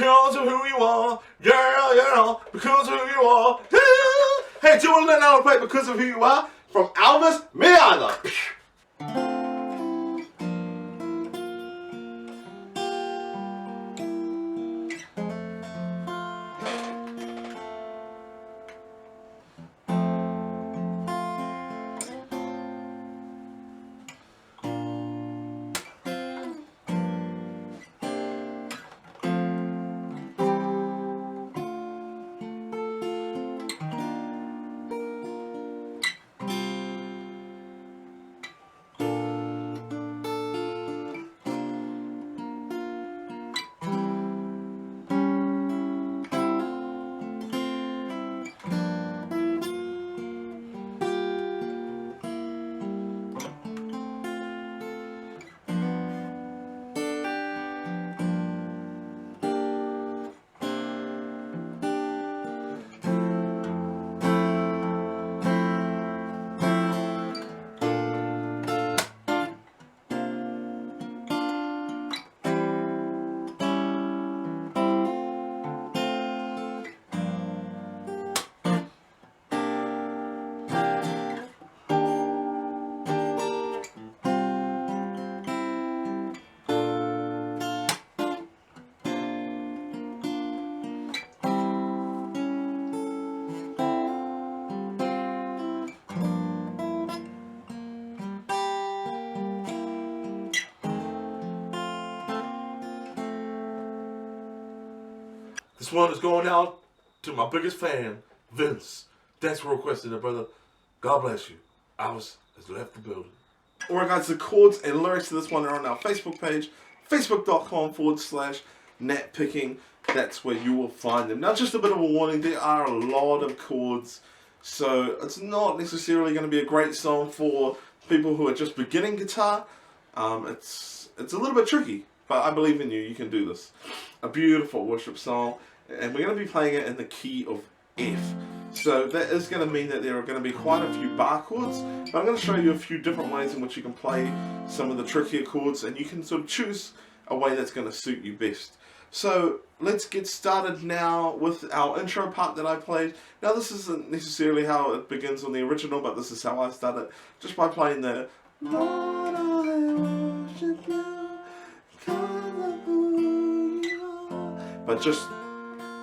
because of who you are. Girl, girl, because of who you are. Hey, do you want to learn how to play Because of Who You Are? From Elvis? Me either. This one is going out to my biggest fan, Vince. Thanks for requesting it, brother. God bless you. Alice has left the building. Alright guys, the chords and lyrics to this one are on our Facebook page, facebook.com/NatPicking. That's where you will find them. Now just a bit of a warning, there are a lot of chords, so it's not necessarily going to be a great song for people who are just beginning guitar. It's a little bit tricky, but I believe in you, you can do this. A beautiful worship song, and we're going to be playing it in the key of F. So that is going to mean that there are going to be quite a few bar chords, but I'm going to show you a few different ways in which you can play some of the trickier chords, and you can sort of choose a way that's going to suit you best. So let's get started now with our intro part that I played. Now this isn't necessarily how it begins on the original, but this is how I started, just by playing the Lord, I worship you, because of who you are.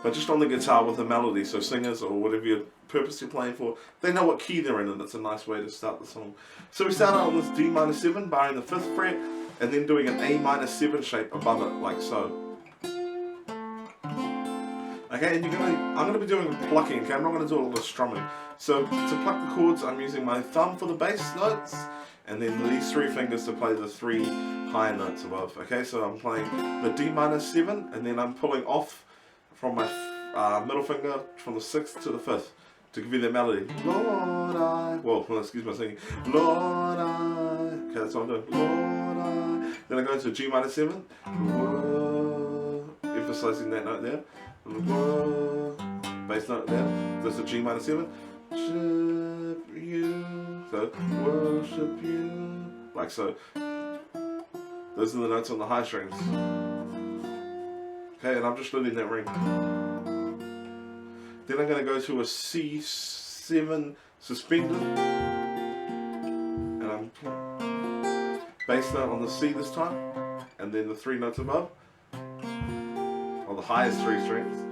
But just on the guitar with a melody, so singers or whatever you're purposely playing for, they know what key they're in, and it's a nice way to start the song. So we start out on this D minor 7, barring the 5th fret, and then doing an A minor 7 shape above it, like so. Okay, and I'm going to be doing plucking, okay? I'm not going to do a lot of strumming. So to pluck the chords, I'm using my thumb for the bass notes, and then these 3 fingers to play the 3 higher notes above. Okay, so I'm playing the D minor 7, and then I'm pulling off from my middle finger from the 6th to the 5th to give you the melody. Lord, I... Well, excuse my singing. Lord, I... Okay, that's what I'm doing. Lord, I... Then I go into G minor 7. Whoa, emphasizing that note there. Whoa, bass note there. That's a G minor 7. Worship you. So, worship you. Like so. Those are the notes on the high strings. Okay, and I'm just letting that ring. Then I'm going to go to a C7 suspended. And I'm bass note on the C this time. And then the 3 notes above. On the highest 3 strings.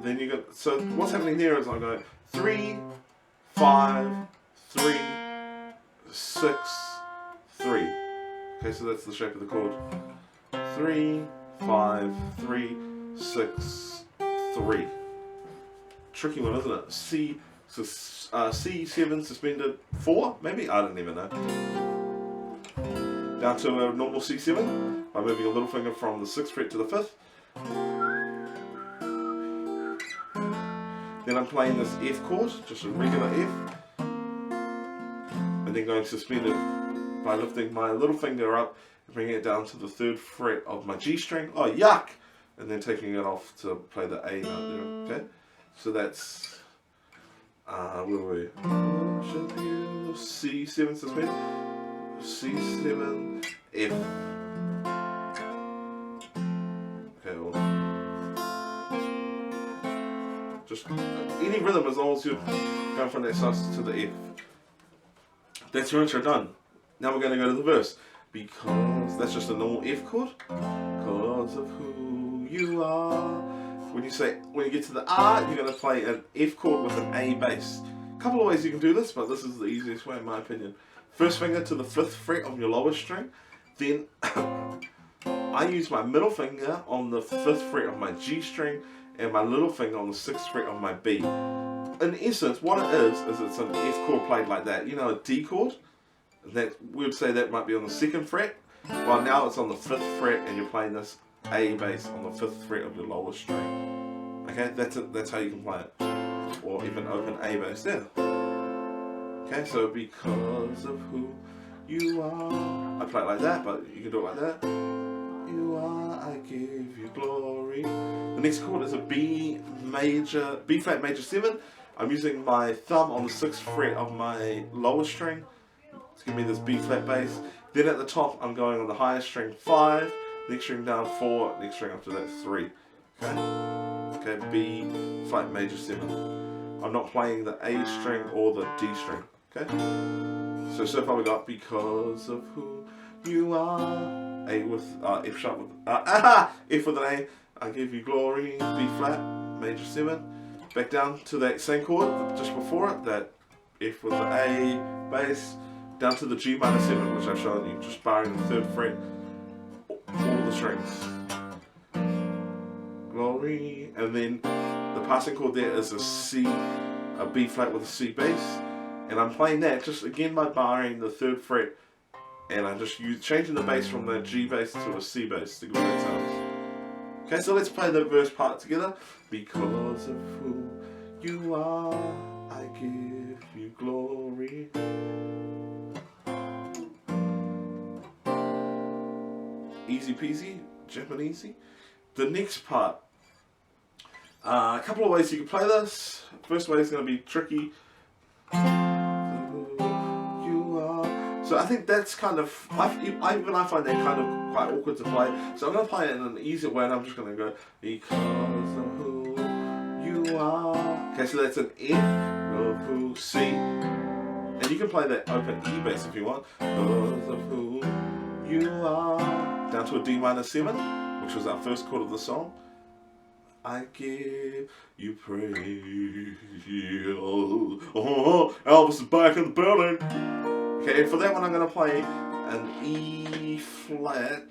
Then you go. So what's happening here is I'm going 3, 5, 3, 6, 3. Okay, so that's the shape of the chord. 3, 5, 3, 6, 3. Tricky one, isn't it? C7 suspended 4, maybe? I don't even know. Down to a normal C7 by moving a little finger from the 6th fret to the 5th. Then I'm playing this F chord, just a regular F. And then going suspended by lifting my little finger up and bringing it down to the 3rd fret of my G string. Oh, yuck! And then taking it off to play the A note there, okay? So that's, where were we? Worship you, C7 suspended, C7, F. Okay, well, Just any rhythm as long as you're going from that sus to the F. That's your intro done. Now we're going to go to the verse. Because that's just a normal F chord. Because of who you are. When you get to the R, you're going to play an F chord with an A bass. A couple of ways you can do this, but this is the easiest way in my opinion. First finger to the 5th fret of your lowest string. Then I use my middle finger on the 5th fret of my G string and my little finger on the 6th fret of my B. In essence, what it is it's an F chord played like that. You know, a D chord? That we would say that might be on the 2nd fret. Well, now it's on the 5th fret and you're playing this A bass on the 5th fret of your lowest string. Okay, that's it. That's how you can play it. Or even open A bass there. Okay, so because of who you are. I play it like that, but you can do it like that. You are, I give you glory. The next chord is a B flat major 7. I'm using my thumb on the 6th fret of my lowest string to give me this B flat bass. Then at the top, I'm going on the highest string 5, next string down 4, next string after that 3. Okay, B flat major 7. I'm not playing the A string or the D string. Okay, so far we got because of who you are. A with F sharp with F with an A. I give you glory. B flat major 7. Back down to that same chord just before it. That F with the A bass. Down to the G minor 7, which I've shown you, just barring the 3rd fret. All the strings. Glory, and then the passing chord there is a C, a B flat with a C bass. And I'm playing that just again by barring the 3rd fret, and I'm just changing the bass from the G bass to a C bass to give it that sound. Okay, so let's play the verse part together. Because of who you are, I give you glory. Easy peasy, Japanesey. The next part. A couple of ways you can play this. First way is going to be tricky. So I think that's kind of, I find that kind of quite awkward to play. So I'm going to play it in an easier way, and I'm just going to go, because of who you are. Okay, so that's an F, of who, C. And you can play that open E bass if you want. Because of who you are. Down to a D minor 7, which was our first chord of the song. I give you praise. Oh, Elvis is back in the building. Okay, for that one I'm going to play an E flat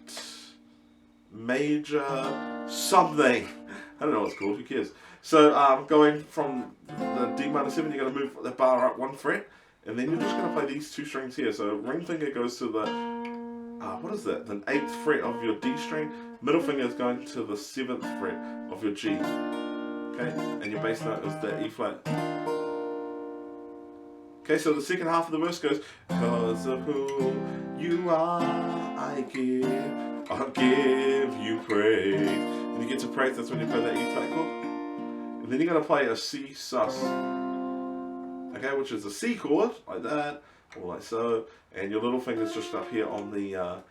major something. I don't know what it's called, who cares. So going from the D minor 7, you're going to move the bar up 1 fret, and then you're just going to play these 2 strings here. So ring finger goes to the, what is that? The 8th fret of your D string. Middle finger is going to the 7th fret of your G. Okay, and your bass note is the E flat. Okay, so the second half of the verse goes, because of who you are, I'll give you praise. When you get to praise, that's when you play that E flat chord. And then you're going to play a C sus. Okay, which is a C chord, like that, or like so. And your little finger's just up here on the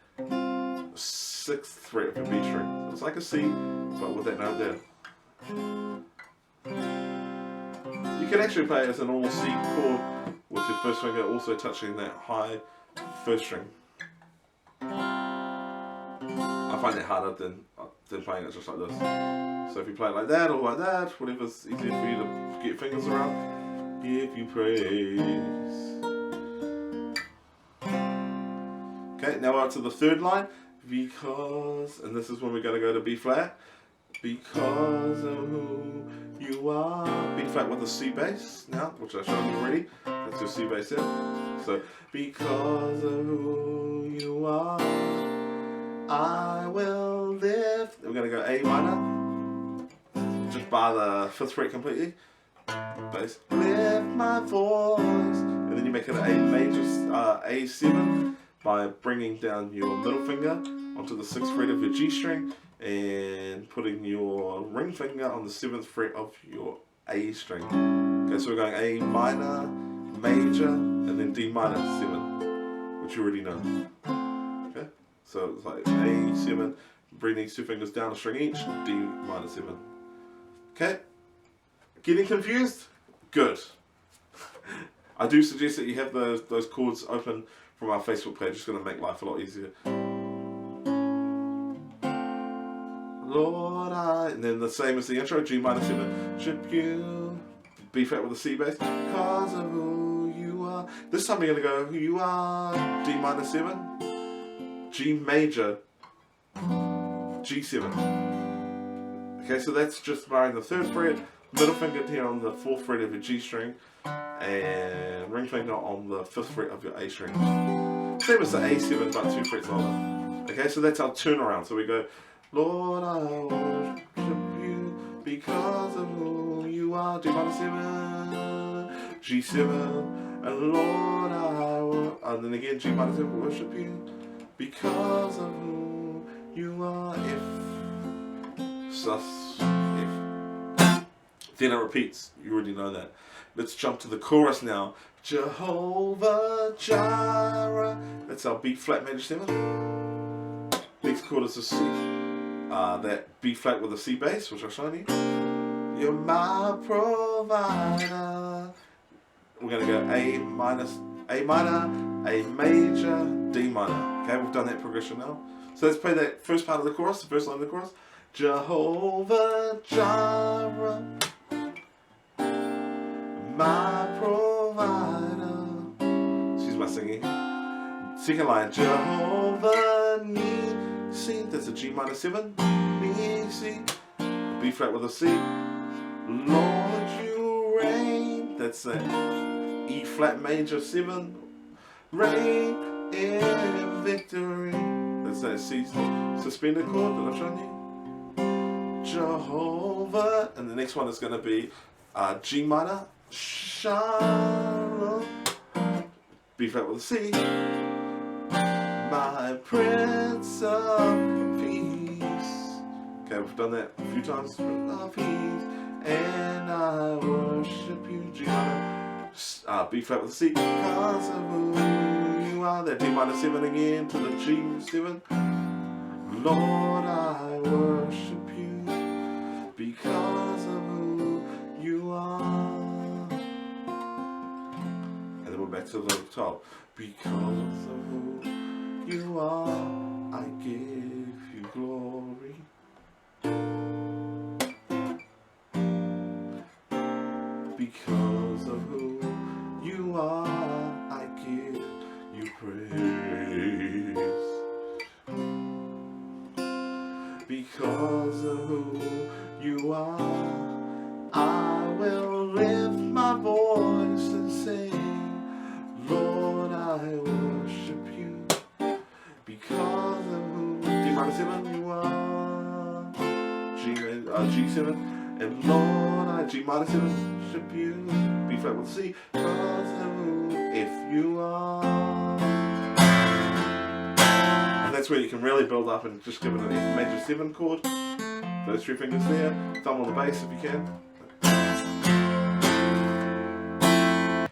6th fret of your B string. So it's like a C, but with that note there. You can actually play it as a normal C chord with your first finger also touching that high 1st string. I find it harder than playing it just like this. So if you play it like that or like that, whatever's easier for you to get your fingers around, give you praise. Okay, now we're up to the 3rd line. Because, and this is when we're going to go to B flat. Because of who you are. B flat with a C bass now, which I showed you already. That's your C bass there. So, because of who you are, I will lift. We're going to go A minor. Just bar the 5th fret completely. Bass. Lift my voice. And then you make it an A major, A7. By bringing down your middle finger onto the 6th fret of your G string and putting your ring finger on the 7th fret of your A string. Okay, so we're going A minor, major, and then D minor 7, which you already know. Okay, so it's like A7, bring these 2 fingers down a string each, D minor 7. Okay, Getting confused? Good. I do suggest that you have those chords open from our Facebook page. It's going to make life a lot easier. Lord, and then the same as the intro, G minor 7, worship you, B flat with a C bass, because of who you are. This time you're going to go, who you are, D minor 7, G major, G7. Okay, so that's just barring the 3rd fret, middle finger here on the 4th fret of your G string, and ring finger on the 5th fret of your A string. Same as the A7, but 2 frets lower. Okay, so that's our turnaround. So we go, Lord, I worship you because of who you are, D minor 7, G7, and Lord, and then again, G minor 7, worship you because of who you are, F, sus, F. Then it repeats, you already know that. Let's jump to the chorus now. Jehovah Jireh, that's our B flat major 7. Next chord is a C. That B flat with a C bass, which I'll show you. You're my provider. We're going to go A minor, A major, D minor. Okay, we've done that progression now. So let's play that first part of the chorus, the first line of the chorus. Jehovah Jireh, my provider. Excuse my singing. Second line, Jehovah Nissi, that's a G minor 7, Nissi, B flat with a C, Lord you reign, that's a E flat major 7, reign in victory, that's a C suspended chord that I've shown you, Jehovah, and the next one is going to be G minor, Shalom, B flat with a C, my Prince of Peace. Okay, we've done that a few times. Prince of Peace, and I worship you. G minor, B flat with a C. Because of who you are. That D minor 7 again to the G7. Lord, I worship you because of who you are. And then we're back to the top. Because of who you are, I give you glory. Because of who you are, I give you praise. Because of who you are, I will lift my voice and sing, Lord, I worship you. Because of who D minor 7 you are, G7, and Lord, I G minor 7 worship you, B flat with C, because of who if you are. And that's where you can really build up and just give it an F major 7 chord. Those 3 fingers there, thumb on the bass if you can.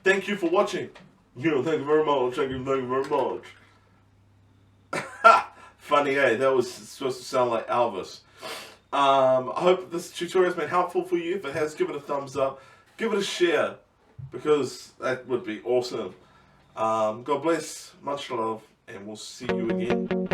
Thank you for watching. Thank you very much. Thank you very much. Funny, eh? That was supposed to sound like Elvis. I hope this tutorial has been helpful for you. If it has, give it a thumbs up. Give it a share, because that would be awesome. God bless, much love, and we'll see you again